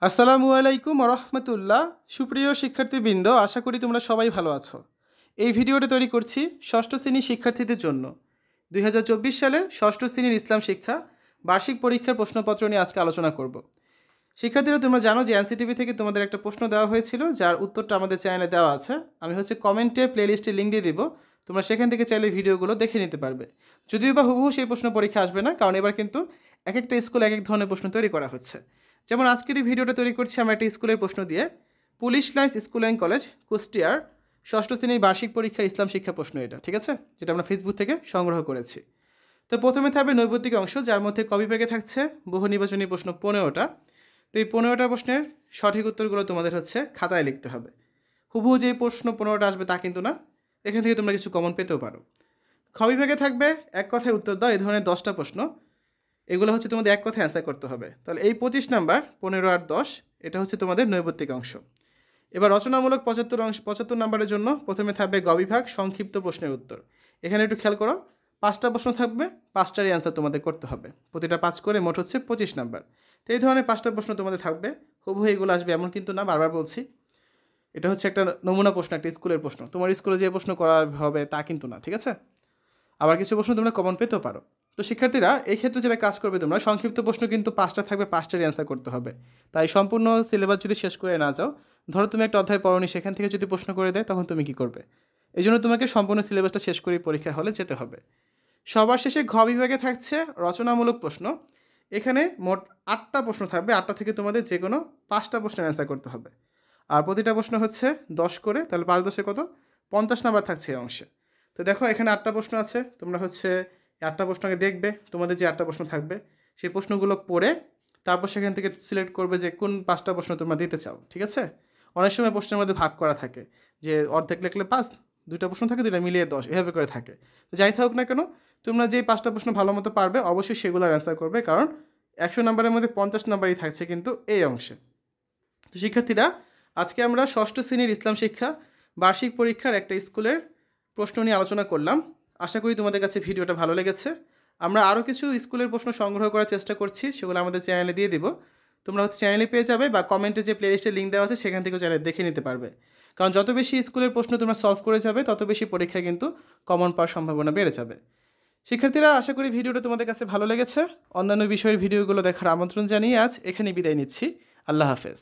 আসসালামু আলাইকুম রহমতুল্লাহ। সুপ্রিয় শিক্ষার্থীবৃন্দ, আশা করি তোমরা সবাই ভালো আছো। এই ভিডিওটা তৈরি করছি ষষ্ঠ শ্রেণীর শিক্ষার্থীদের জন্য। 2024 সালের ষষ্ঠ শ্রেণীর ইসলাম শিক্ষা বার্ষিক পরীক্ষার প্রশ্নপত্র নিয়ে আজকে আলোচনা করব। শিক্ষার্থীরা, তোমরা জানো যে এনসিটিভি থেকে তোমাদের একটা প্রশ্ন দেওয়া হয়েছিল, যার উত্তরটা আমাদের চ্যানেলে দেওয়া আছে। আমি কমেন্টে প্লেলিস্টে লিঙ্ক দিয়ে দিব, তোমরা সেখান থেকে চাইলে ভিডিওগুলো দেখে নিতে পারবে। যদিও বা হুবহু সেই প্রশ্ন পরীক্ষা আসবে না, কারণ এবার কিন্তু এক একটা স্কুলে এক এক ধরনের প্রশ্ন তৈরি করা হচ্ছে। যেমন আজকের এই ভিডিওটা তৈরি করছি আমরা একটা স্কুলের প্রশ্ন দিয়ে, police lines school and college, কুষ্টিয়ার ষষ্ঠ শ্রেণীর বার্ষিক পরীক্ষার ইসলাম শিক্ষা প্রশ্ন এটা, ঠিক আছে, যেটা আমরা ফেসবুক থেকে সংগ্রহ করেছি। তো প্রথমে থাকবে নৈবত্তিক অংশ, যার মধ্যে কপি পেকে থাকছে বহু নির্বাচনী প্রশ্ন 15টা। তো এই 15টা প্রশ্নের সঠিক উত্তরগুলো তোমাদের খাতায় লিখতে হবে। হুবহু যে প্রশ্ন 15টা আসবে তা কিন্তু না, এখান থেকে তোমরা কিছু কমন পেতেও পারো। বিভাগে থাকবে এক কথায় উত্তর দাও, এই ধরনের 10টা প্রশ্ন। এগুলো তোমাদের এক কথায় অ্যান্সার করতে হবে। তাহলে এই 25 নাম্বার, 15 আর 10, এটা তোমাদের নৈবত্তিক অংশ। এবার রচনামূলক 75 নাম্বারের জন্য প্রথমে থাকবে গ বিভাগ, সংক্ষিপ্ত প্রশ্নের উত্তর। এখানে একটু খেয়াল করো, 5টা প্রশ্ন থাকবে, 5টারই অ্যান্সার তোমাদের করতে হবে। প্রতিটা 5 করে মোট 25 নাম্বার। তো এই ধরনের 5টা প্রশ্ন তোমাদের থাকবে, হুবহু এগুলো আসবে এমন কিন্তু না, বারবার বলছি। এটা একটা নমুনা প্রশ্ন, একটা স্কুলের প্রশ্ন। তোমার স্কুলে যে প্রশ্ন করা হবে তা কিন্তু না, ঠিক আছে। আবার কিছু প্রশ্ন তোমরা কমন পেতেও পারো। তো শিক্ষার্থীরা, এই ক্ষেত্রে যেটা কাজ করবে, তোমরা সংক্ষিপ্ত প্রশ্ন কিন্তু 5টা থাকবে, 5টারই অ্যান্সার করতে হবে। তাই সম্পূর্ণ সিলেবাস যদি শেষ করে না যাও, ধরো তুমি একটা অধ্যায় পড়োনি, সেখান থেকে যদি প্রশ্ন করে দেয়, তখন তুমি কি করবে? এই জন্য তোমাকে সম্পূর্ণ সিলেবাসটা শেষ করে পরীক্ষা হলে যেতে হবে। সবার শেষে ঘ বিভাগে থাকছে রচনামূলক প্রশ্ন। এখানে মোট 8টা প্রশ্ন থাকবে, 8টা থেকে তোমাদের যে কোনো 5টা প্রশ্নের অ্যান্সার করতে হবে। আর প্রতিটা প্রশ্ন 10 করে, তাহলে 5 10 কত, 50 নাম্বার থাকছে এই অংশে। তো দেখো, এখানে 8টা প্রশ্ন আছে, তোমরা 8টা প্রশ্নকে দেখবে, তোমাদের যে 8টা প্রশ্ন থাকবে সেই প্রশ্নগুলো পড়ে তারপর সেখান থেকে সিলেক্ট করবে যে কোন 5টা প্রশ্ন তোমরা দিতে চাও, ঠিক আছে। অনেক সময় প্রশ্নের মধ্যে ভাগ করা থাকে, যে অর্ধেক লিখলে 5, 2টা প্রশ্ন থাকে, 2টা মিলিয়ে 10, এভাবে করে থাকে। তো যাই থাকুক না কেন, তোমরা যে 5টা প্রশ্ন ভালো মতো পারবে, অবশ্যই সেগুলোর অ্যান্সার করবে, কারণ 100 নাম্বারের মধ্যে 50 নাম্বারই থাকছে কিন্তু এই অংশে। তো শিক্ষার্থীরা, আজকে আমরা ষষ্ঠ শ্রেণীর ইসলাম শিক্ষা বার্ষিক পরীক্ষার একটা স্কুলের প্রশ্ন নিয়ে আলোচনা করলাম। আশা করি তোমাদের কাছে ভিডিওটা ভালো লেগেছে। আমরা আরও কিছু স্কুলের প্রশ্ন সংগ্রহ করার চেষ্টা করছি, সেগুলো আমাদের চ্যানেলে দিয়ে দিব। তোমরা চ্যানেলে পেয়ে যাবে, বা কমেন্টে যে প্লেলিস্টের লিঙ্ক দেওয়া আছে সেখান থেকেও চ্যানেলে দেখে নিতে পারবে। কারণ যত বেশি স্কুলের প্রশ্ন তোমরা সলভ করে যাবে, তত বেশি পরীক্ষায় কিন্তু কমন পাওয়ার সম্ভাবনা বেড়ে যাবে। শিক্ষার্থীরা, আশা করি ভিডিওটা তোমাদের কাছে ভালো লেগেছে। অন্যান্য বিষয়ের ভিডিওগুলো দেখার আমন্ত্রণ জানিয়ে আজ এখানেই বিদায় নিচ্ছি। আল্লাহ হাফেজ।